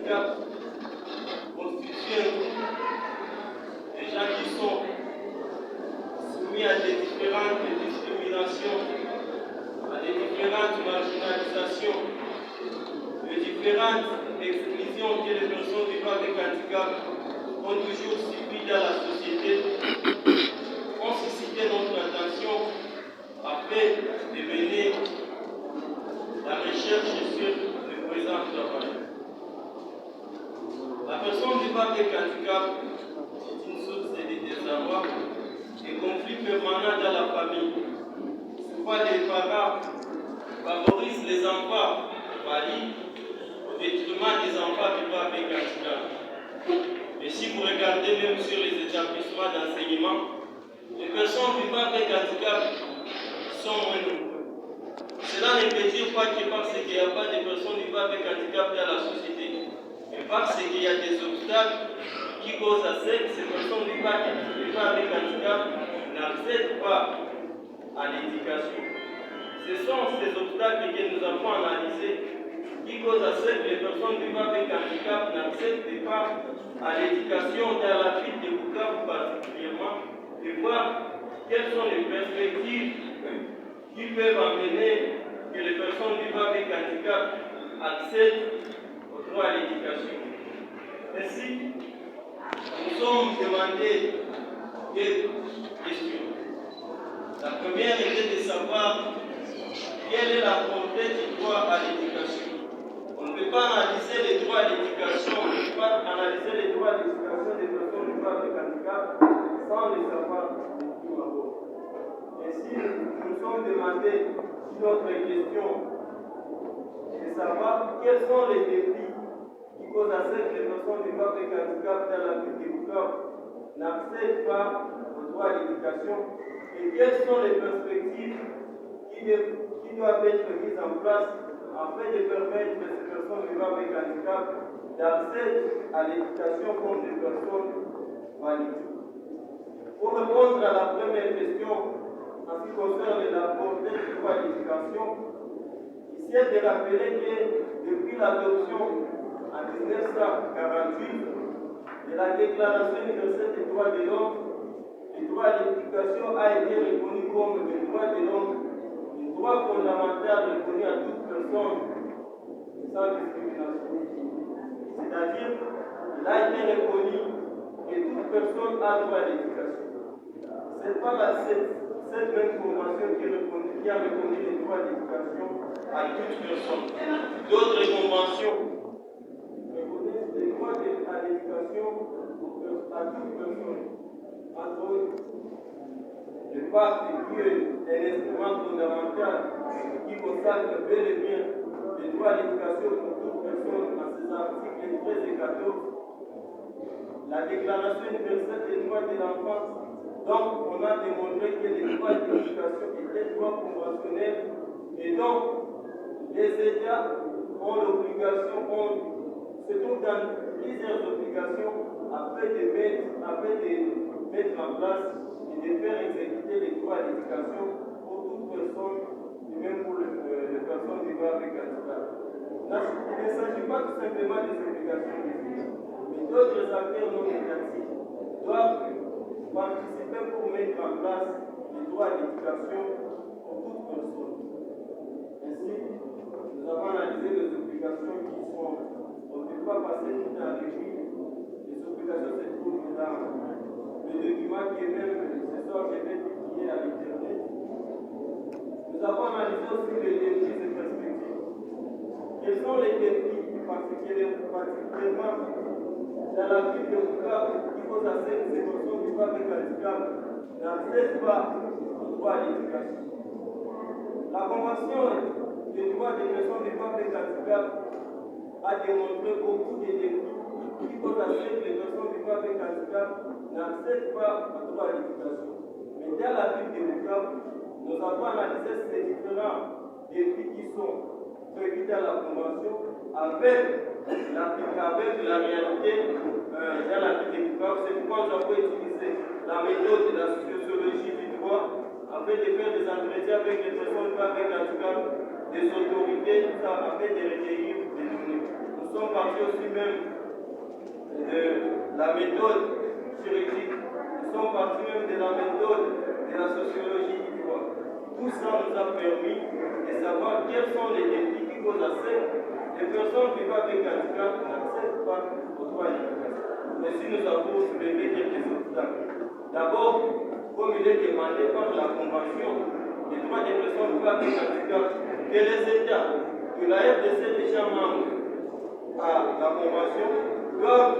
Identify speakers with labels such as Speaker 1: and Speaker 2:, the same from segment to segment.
Speaker 1: handicap constituent un groupe de gens qui sont soumis à des différentes discriminations, à des différentes marginalisations, de différentes exclusions que les personnes vivant avec handicap ont toujours subies dans la société, ont suscité notre attention afin de mener la recherche sur le présent travail. La personne vivant avec handicap est une source de désarroi et conflits permanents dans la famille. Souvent, les parents favorisent les enfants valides au détriment des enfants vivant avec handicap. Et si vous regardez même sur les établissements d'enseignement, les personnes vivant avec handicap sont moins nombreuses. Cela ne veut dire pas que parce qu'il n'y a pas de personnes vivant avec handicap dans la société, mais parce qu'il y a des obstacles qui causent à ce que ces personnes vivant avec handicap n'accèdent pas à l'éducation. Ce sont ces obstacles que nous avons analysés qui causent à ce que les personnes vivant avec handicap n'accèdent pas à l'éducation dans la ville de Bukavu particulièrement, et voir quelles sont les perspectives qui peuvent amener que les personnes vivant avec handicap accèdent au droit à l'éducation. Ainsi, nous sommes demandés des questions. La première était de savoir quelle est la portée du droit à l'éducation. On ne peut pas analyser les droits à l'éducation, on ne peut pas analyser les droits à l'éducation des personnes vivant avec handicap sans les savoir du d'abord. Ainsi, nous sommes demandés notre question de savoir quels sont les défis qui causent à ce que les personnes vivant avec handicap dans la ville du Bukavu n'accèdent pas au droit à l'éducation et quelles sont les perspectives qui doivent être mises en place afin de permettre à ces personnes vivant avec handicap d'accéder à l'éducation comme des personnes valides. Pour répondre à la première question, en ce qui concerne la portée du droit à l'éducation, il est de rappeler que depuis l'adoption en 1948 de la Déclaration universelle des droits de l'homme, le droit à l'éducation a été reconnu comme le droit de l'homme, le droit fondamental reconnu à toute personne sans discrimination. C'est-à-dire, il a été reconnu que toute personne a droit à l'éducation. C'est pas cette même convention qui a reconnu les droits d'éducation à toute personne. D'autres conventions reconnaissent les droits à l'éducation à toute personne. Entre autres, le pacte qui est un instrument fondamental qui consacre bel et bien les droits à l'éducation pour toute personne dans ses articles 13 et 14. La Déclaration universelle des droits de l'enfance. Donc, on a démontré que les droits de l'éducation étaient droits conventionnels et donc les États ont l'obligation, se trouvent dans plusieurs obligations afin de mettre en place et de faire exécuter les droits à l'éducation pour toute personne et même pour les personnes vivant avec handicap. Il ne s'agit pas tout simplement des obligations mais d'autres acteurs non étatiques doivent participer pour mettre en place les droits à l'éducation pour toute personne. Ainsi, nous avons analysé les obligations qui sont, on ne peut pas passer tout en revue. Les obligations se trouvent dans le document qui est même ce soir, je vais publier à l'Internet. Nous avons analysé aussi les défis et perspectives. Quels sont les défis particulièrement dans la ville de Bukavu qui cause à ces personnes vivant avec handicap n'accèdent pas au droit à l'éducation. La Convention des droits des personnes vivant avec handicap a démontré beaucoup de défis qui causent à ce que les personnes vivant avec handicap n'accèdent pas au droit à l'éducation. Mais dans la ville de Bukavu, nous avons analysé ces différents défis qui sont prévus dans la Convention avec la réalité dans la vie des Bukavu. C'est pourquoi nous avons utilisé la méthode de la sociologie du droit afin de faire des entretiens avec les personnes avec handicap, des autorités, afin de recueillir des données. Nous Nous sommes partis aussi même de la méthode juridique. Nous sommes partis même de la méthode de la sociologie du droit. Tout ça nous a permis de savoir quels sont les défis qui causent à les personnes qui vivent avec handicap n'accèdent pas au droit à l'éducation. Mais si nous avons soulevé quelques obstacles. D'abord, comme il est demandé par la Convention des droits des personnes vivant avec handicap, que les États, que la RDC déjà membre à la Convention, doivent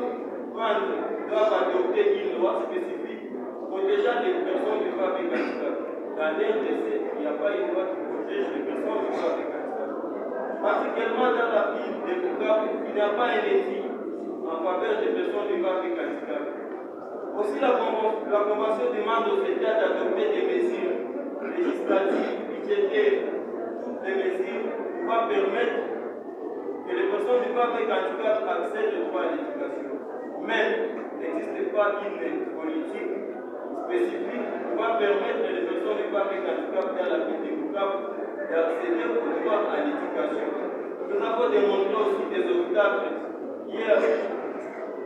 Speaker 1: adopter une loi spécifique protégeant les personnes vivant avec handicap. Dans la RDC, il n'y a pas une loi qui protège les personnes vivant avec handicap. Particulièrement dans la ville de Bukavu, il n'y a pas un éthique en faveur des personnes vivant avec handicap. Aussi, la Convention demande aux États d'adopter des mesures législatives, budgétaires, toutes les mesures qui vont permettre que les personnes vivant avec handicap accèdent au droit à l'éducation. Mais il n'existe pas une politique spécifique qui va permettre que les personnes vivant avec handicap dans la ville de Bukavu d'accéder au droit à l'éducation. Nous avons démontré aussi des obstacles hier,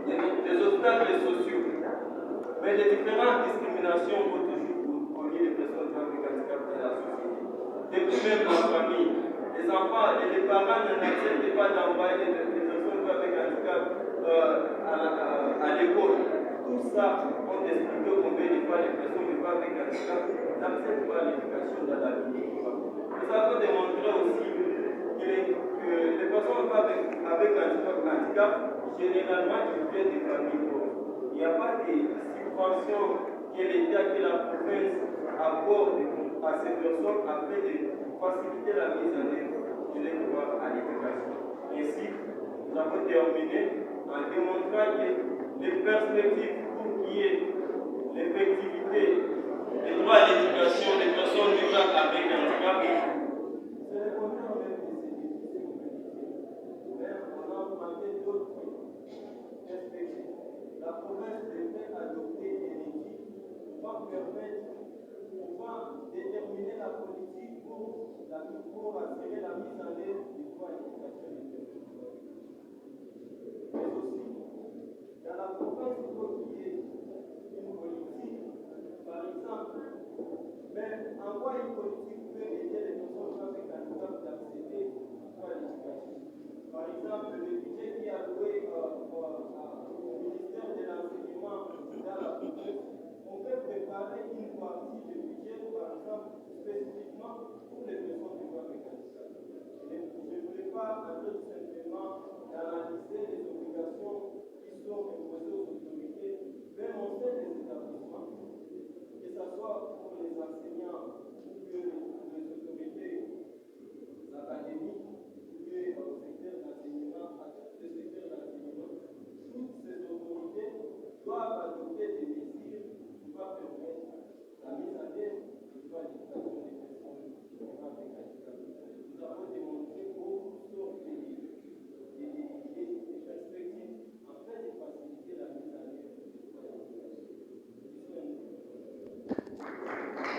Speaker 1: des obstacles sociaux. Mais les différentes discriminations vont toujours conduire les personnes avec handicap dans la société. Depuis même la famille, les enfants et les parents n'acceptent pas d'envoyer les personnes avec handicap à l'école. Tout ça, on explique combien de fois les personnes avec handicap n'acceptent pas l'éducation dans la vie. Nous avons démontré aussi que les personnes avec handicap, généralement, ils viennent des familles pauvres. Il n'y a pas de subvention que l'État, que la province accorde à ces personnes afin de faciliter la mise en œuvre de leur droit à l'éducation. Ainsi, nous avons terminé en démontrant que les perspectives pour qu'il y ait l'effectivité des droits à l'éducation des personnes vivant avec handicap